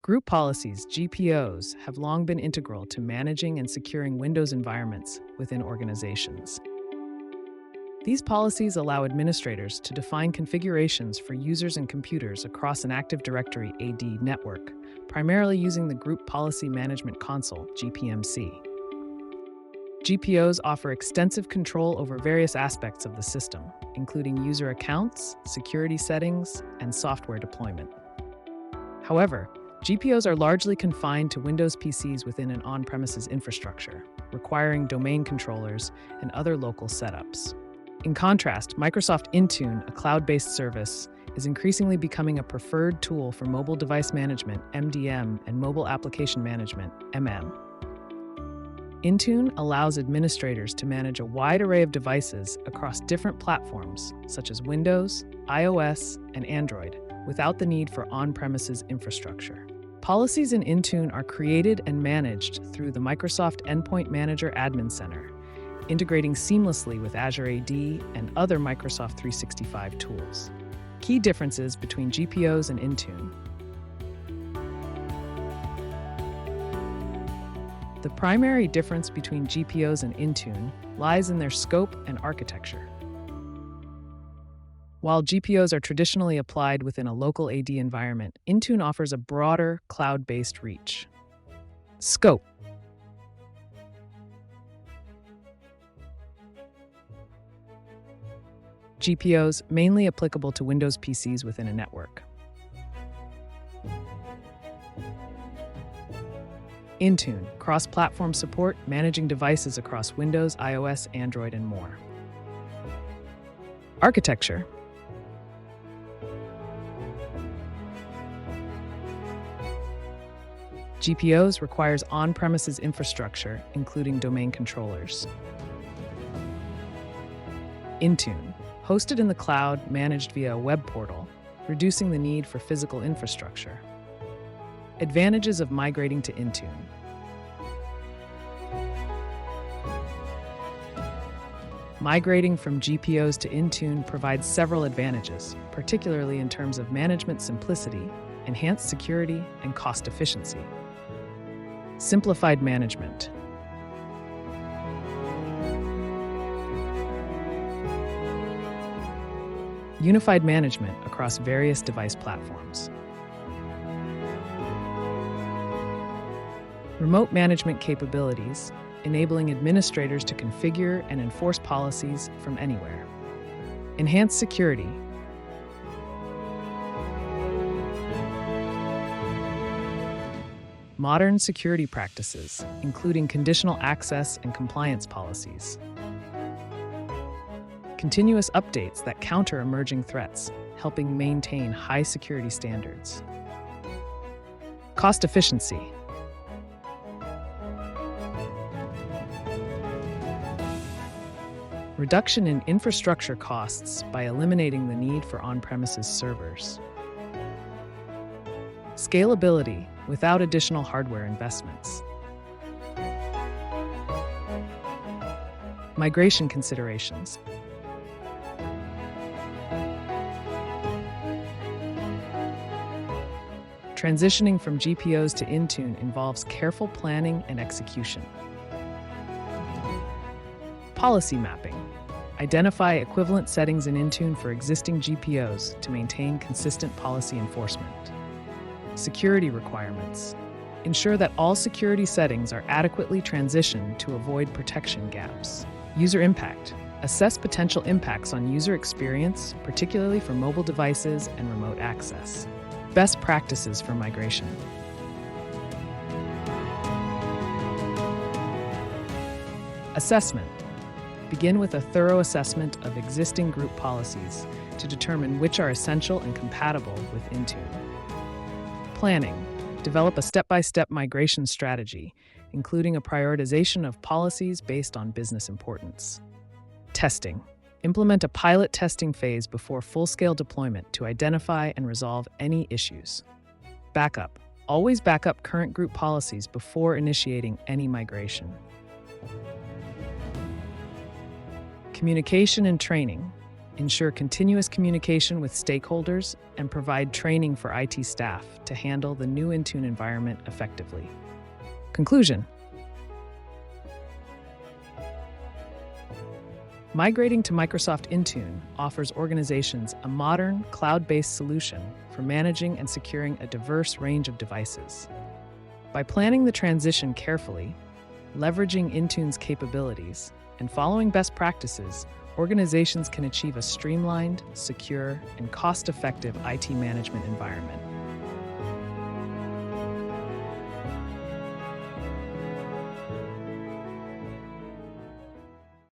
Group policies, GPOs, have long been integral to managing and securing Windows environments within organizations. These policies allow administrators to define configurations for users and computers across an Active Directory AD network, primarily using the Group Policy Management Console, GPMC. GPOs offer extensive control over various aspects of the system, including user accounts, security settings, and software deployment. However, GPOs are largely confined to Windows PCs within an on-premises infrastructure, requiring domain controllers and other local setups. In contrast, Microsoft Intune, a cloud-based service, is increasingly becoming a preferred tool for mobile device management, MDM, and mobile application management, MM. Intune allows administrators to manage a wide array of devices across different platforms, such as Windows, iOS, and Android, without the need for on-premises infrastructure. Policies in Intune are created and managed through the Microsoft Endpoint Manager Admin Center, integrating seamlessly with Azure AD and other Microsoft 365 tools. Key differences between GPOs and Intune. The primary difference between GPOs and Intune lies in their scope and architecture. While GPOs are traditionally applied within a local AD environment, Intune offers a broader, cloud-based reach. Scope. GPOs mainly applicable to Windows PCs within a network. Intune, cross-platform support, managing devices across Windows, iOS, Android, and more. Architecture. GPOs requires on-premises infrastructure, including domain controllers. Intune, hosted in the cloud, managed via a web portal, reducing the need for physical infrastructure. Advantages of migrating to Intune. Migrating from GPOs to Intune provides several advantages, particularly in terms of management simplicity, enhanced security, and cost efficiency. Simplified management. Unified management across various device platforms. Remote management capabilities, enabling administrators to configure and enforce policies from anywhere. Enhanced security. Modern security practices, including conditional access and compliance policies. Continuous updates that counter emerging threats, helping maintain high security standards. Cost efficiency. Reduction in infrastructure costs by eliminating the need for on-premises servers. Scalability without additional hardware investments. Migration considerations. Transitioning from GPOs to Intune involves careful planning and execution. Policy mapping. Identify equivalent settings in Intune for existing GPOs to maintain consistent policy enforcement. Security requirements. Ensure that all security settings are adequately transitioned to avoid protection gaps. User impact. Assess potential impacts on user experience, particularly for mobile devices and remote access. Best practices for migration. Assessment. Begin with a thorough assessment of existing group policies to determine which are essential and compatible with Intune. Planning. Develop a step-by-step migration strategy, including a prioritization of policies based on business importance. Testing. Implement a pilot testing phase before full-scale deployment to identify and resolve any issues. Backup. Always back up current group policies before initiating any migration. Communication and training. ensure continuous communication with stakeholders, and provide training for IT staff to handle the new Intune environment effectively. Conclusion: migrating to Microsoft Intune offers organizations a modern, cloud-based solution for managing and securing a diverse range of devices. By planning the transition carefully, leveraging Intune's capabilities, and following best practices, organizations can achieve a streamlined, secure, and cost-effective IT management environment.